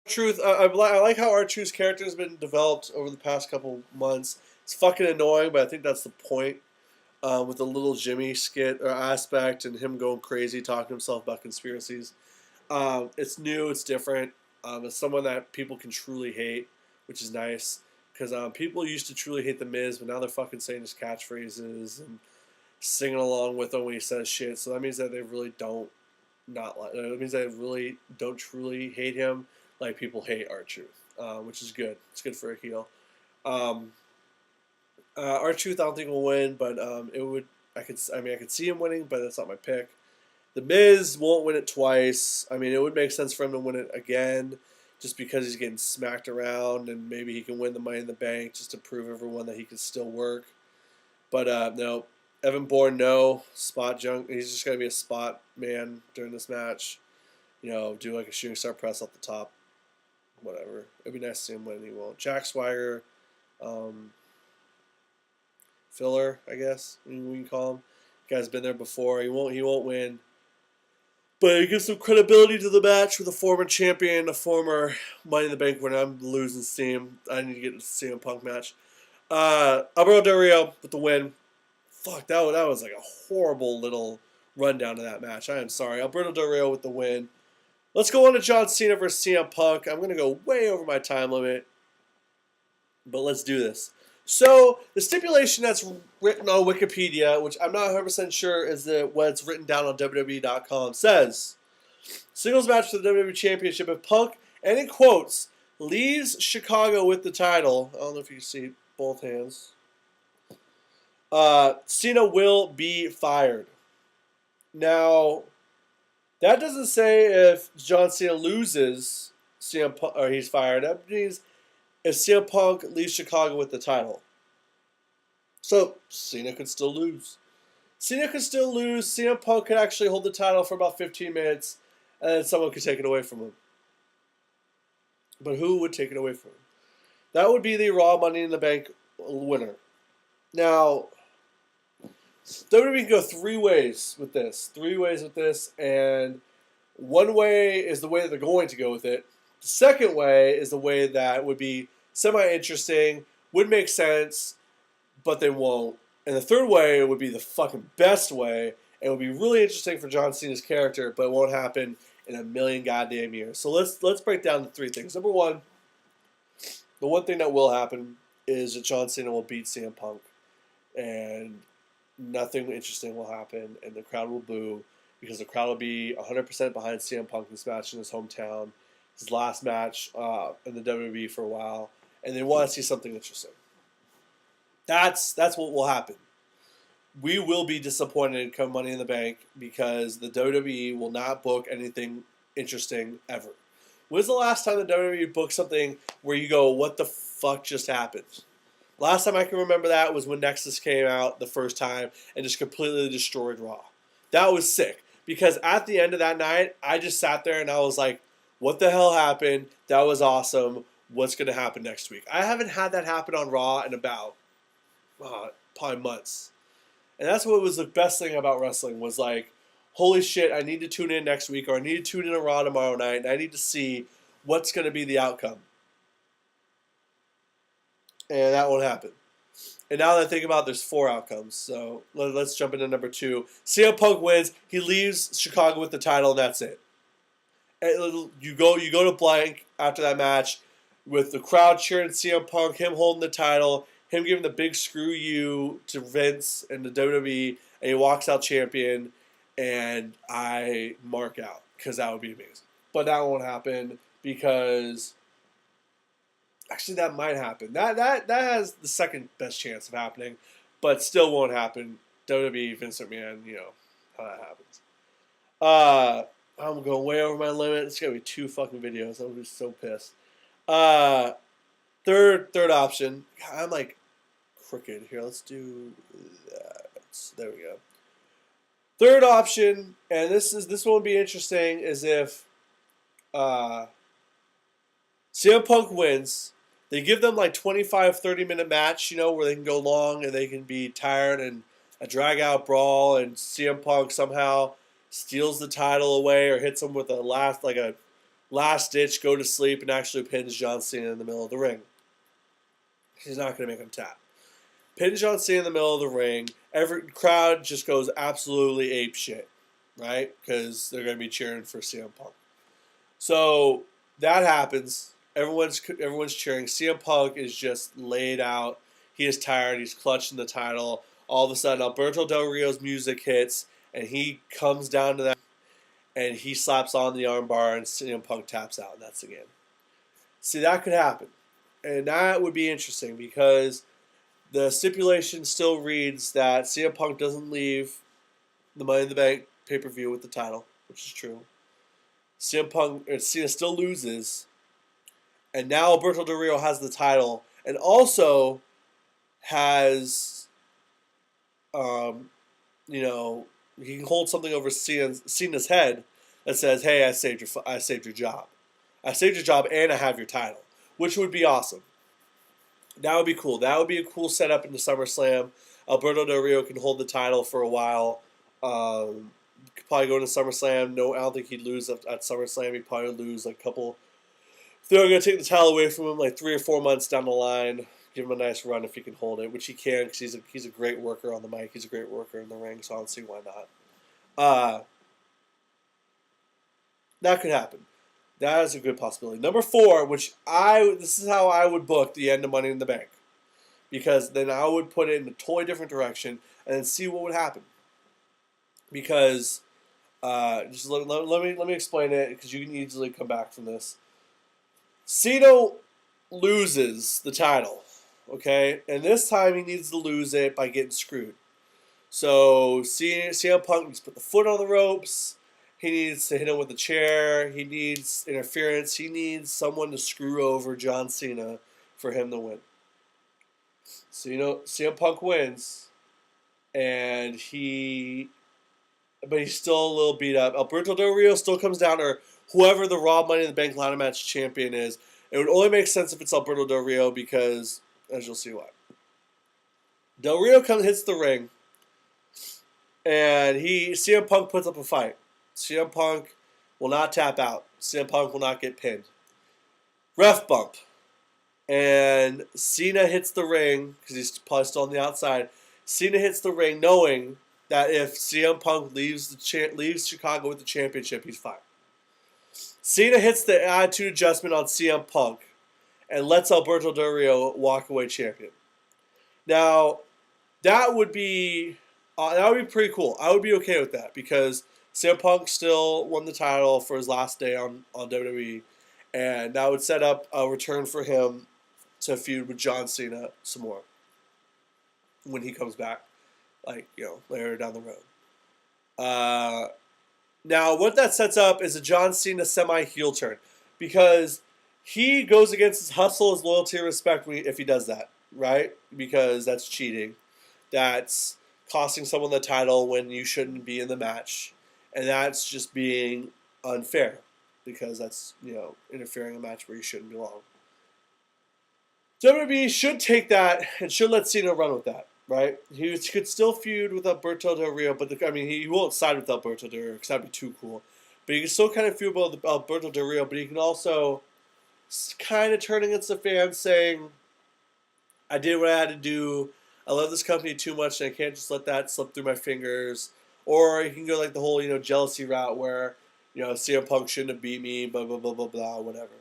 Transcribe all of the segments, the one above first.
Truth, I like how R-Truth's character has been developed over the past couple months. It's fucking annoying, but I think that's the point. With the little Jimmy skit or aspect and him going crazy talking to himself about conspiracies. It's new, it's different. It's someone that people can truly hate, which is nice. Because people used to truly hate The Miz, but now they're fucking saying his catchphrases and singing along with him when he says shit. So that means that they really don't not like. It means they really don't truly hate him like people hate R-Truth, which is good. It's good for a heel. Um, R-Truth, I don't think will win, but it would. I could see him winning, but that's not my pick. The Miz won't win it twice. I mean, it would make sense for him to win it again, just because he's getting smacked around, and maybe he can win the Money in the Bank just to prove everyone that he can still work. But no, Evan Bourne, no spot junk. He's just gonna be a spot man during this match. Do like a shooting star press off the top. Whatever. It'd be nice to see him win. He won't. Jack Swagger, um, filler, I guess we can call him. Guy's been there before. He won't win. But it gives some credibility to the match with a former champion, a former Money in the Bank winner. I'm losing steam. I need to get a CM Punk match. Alberto Del Rio with the win. Fuck, that was like a horrible little rundown of that match. I am sorry. Alberto Del Rio with the win. Let's go on to John Cena versus CM Punk. I'm going to go way over my time limit, but let's do this. So, the stipulation that's written on Wikipedia, which I'm not 100% sure is what's written down on WWE.com, says, singles match for the WWE Championship if Punk, and in quotes, leaves Chicago with the title. I don't know if you can see both hands. Cena will be fired. Now, that doesn't say if John Cena loses CM Punk, or he's fired. That means if CM Punk leaves Chicago with the title. So, Cena could still lose. CM Punk could actually hold the title for about 15 minutes, and then someone could take it away from him. But who would take it away from him? That would be the Raw Money in the Bank winner. Now, WWE can go three ways with this, and one way is the way that they're going to go with it. The second way is the way that would be semi-interesting, would make sense, but they won't. And the third way would be the fucking best way, and would be really interesting for John Cena's character, but it won't happen in a million goddamn years. So let's break down the three things. Number one, the one thing that will happen is that John Cena will beat CM Punk, and nothing interesting will happen, and the crowd will boo, because the crowd will be 100% behind CM Punk this match in his hometown, his last match in the WWE for a while, and they want to see something interesting. That's what will happen. We will be disappointed come Money in the Bank because the WWE will not book anything interesting ever. When's the last time the WWE booked something where you go, what the fuck just happened? Last time I can remember that was when Nexus came out the first time and just completely destroyed Raw. That was sick. Because at the end of that night, I just sat there and I was like, what the hell happened? That was awesome. What's going to happen next week? I haven't had that happen on Raw in about probably months. And that's what was the best thing about wrestling was like, holy shit, I need to tune in next week, or I need to tune in to Raw tomorrow night, and I need to see what's going to be the outcome. And that won't happen. And now that I think about it, there's 4 outcomes. So let's jump into number 2. CM Punk wins. He leaves Chicago with the title, and that's it. And you go to blank after that match with the crowd cheering CM Punk, him holding the title, him giving the big screw you to Vince and the WWE, and he walks out champion, and I mark out because that would be amazing. But that won't happen because... Actually, that might happen. That has the second best chance of happening, but still won't happen. WWE, Vince McMahon, how that happens. I'm going way over my limit. It's going to be 2 fucking videos. I'm going to be so pissed. Third option. God, I'm like crooked here. Let's do that. There we go. Third option, and this one would be interesting, is if CM Punk wins. They give them like 25, 30-minute match, where they can go long and they can be tired and a drag-out brawl, and CM Punk somehow steals the title away or hits him with a last, like a last ditch, go to sleep, and actually pins John Cena in the middle of the ring. He's not going to make him tap. Pins John Cena in the middle of the ring. Every crowd just goes absolutely ape shit, right? Because they're going to be cheering for CM Punk. So that happens. Everyone's cheering. CM Punk is just laid out. He is tired. He's clutching the title. All of a sudden, Alberto Del Rio's music hits, and he comes down to that, and he slaps on the armbar, and CM Punk taps out, and that's the game. See, that could happen. And that would be interesting because the stipulation still reads that CM Punk doesn't leave the Money in the Bank pay-per-view with the title, which is true. Cena still loses, and now Alberto Del Rio has the title, and also has, he can hold something over Cena's head that says, "Hey, I saved your job. I saved your job, and I have your title," which would be awesome. That would be cool. That would be a cool setup into SummerSlam. Alberto Del Rio can hold the title for a while. Could probably go into SummerSlam. No, I don't think he'd lose at SummerSlam. He'd probably lose like a couple. They're going to take the title away from him like 3 or 4 months down the line. Give him a nice run if he can hold it, which he can because he's a great worker on the mic. He's a great worker in the ring, so I don't see why not. That could happen. That is a good possibility. Number 4, this is how I would book the end of Money in the Bank, because then I would put it in a totally different direction and then see what would happen. Because just let me explain it, because you can easily come back from this. Cena loses the title, okay, and this time he needs to lose it by getting screwed. So CM Punk needs to put the foot on the ropes. He needs to hit him with a chair. He needs interference. He needs someone to screw over John Cena for him to win. So, CM Punk wins, but he's still a little beat up. Alberto Del Rio still comes down, or whoever the Raw Money in the Bank ladder match champion is. It would only make sense if it's Alberto Del Rio because, as you'll see why. Del Rio hits the ring, and CM Punk puts up a fight. CM Punk will not tap out. CM Punk will not get pinned. Ref bump. And Cena hits the ring, because he's probably still on the outside. Cena hits the ring knowing that if CM Punk leaves Chicago with the championship, he's fine. Cena hits the attitude adjustment on CM Punk and lets Alberto Del Rio walk away champion. Now, that would be pretty cool. I would be okay with that because CM Punk still won the title for his last day on WWE, and that would set up a return for him to feud with John Cena some more when he comes back, later down the road. Now, what that sets up is a John Cena semi-heel turn, because he goes against his hustle, his loyalty, and respect if he does that, right? Because that's cheating. That's costing someone the title when you shouldn't be in the match. And that's just being unfair, because that's, interfering in a match where you shouldn't belong. WWE should take that and should let Cena run with that, right? He could still feud with Alberto Del Rio, but he won't side with Alberto Del Rio because that'd be too cool. But he can still kind of feud with Alberto Del Rio, but he can also kind of turn against the fans saying, I did what I had to do. I love this company too much, and I can't just let that slip through my fingers. Or you can go like the whole, jealousy route where, CM Punk shouldn't have beat me, blah, blah, blah, blah, blah, whatever.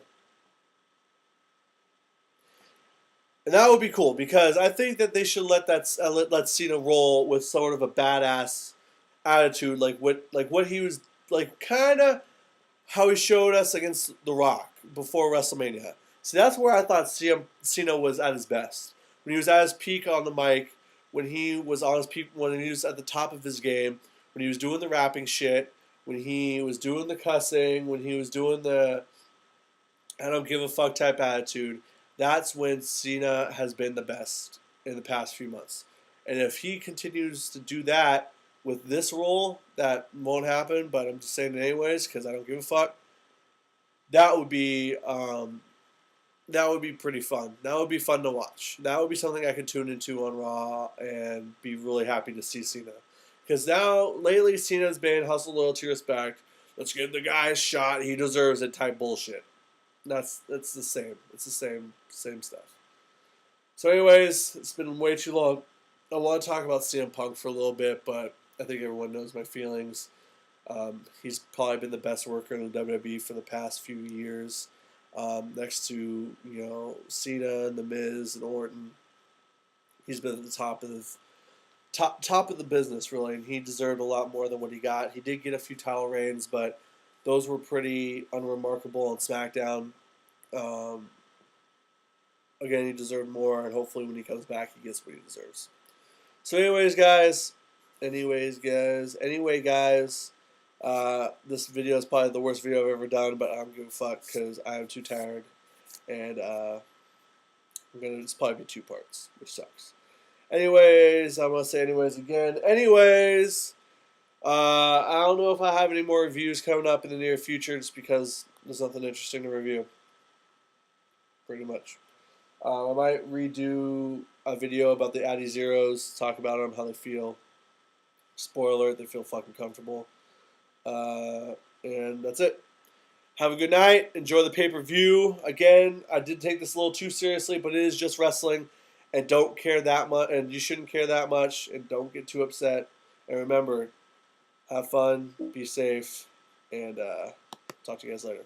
And that would be cool, because I think that they should let Cena roll with sort of a badass attitude, like what he was, kind of how he showed us against The Rock before WrestleMania. So that's where I thought Cena was at his best. When he was at his peak on the mic, when he was on his peak, when he was at the top of his game, when he was doing the rapping shit, when he was doing the cussing, when he was doing the I don't give a fuck type attitude, that's when Cena has been the best in the past few months. And if he continues to do that with this role, that won't happen, but I'm just saying it anyways because I don't give a fuck. That would be pretty fun. That would be fun to watch. That would be something I could tune into on Raw and be really happy to see Cena. Because now, lately, Cena's been hustle, loyalty, respect. let's give the guy a shot, he deserves it type bullshit. That's the same. It's the same stuff. So anyways, it's been way too long. I want to talk about CM Punk for a little bit, but I think everyone knows my feelings. He's probably been the best worker in the WWE for the past few years, next to Cena and The Miz and Orton. He's been at the top of the business, really, and he deserved a lot more than what he got. He did get a few title reigns, but those were pretty unremarkable on SmackDown. Again, he deserved more, and hopefully when he comes back, he gets what he deserves. So anyway, guys, this video is probably the worst video I've ever done, but I don't give a fuck because I'm too tired, and it's probably be 2 parts, which sucks. Anyways, I'm gonna say anyways again. Anyways, I don't know if I have any more reviews coming up in the near future, just because there's nothing interesting to review. Pretty much. I might redo a video about the Addy Zeros, talk about them, how they feel. Spoiler, they feel fucking comfortable. And that's it. Have a good night. Enjoy the pay-per-view. Again, I did take this a little too seriously, but it is just wrestling. And don't care that much, and you shouldn't care that much, and don't get too upset. And remember, have fun, be safe, and talk to you guys later.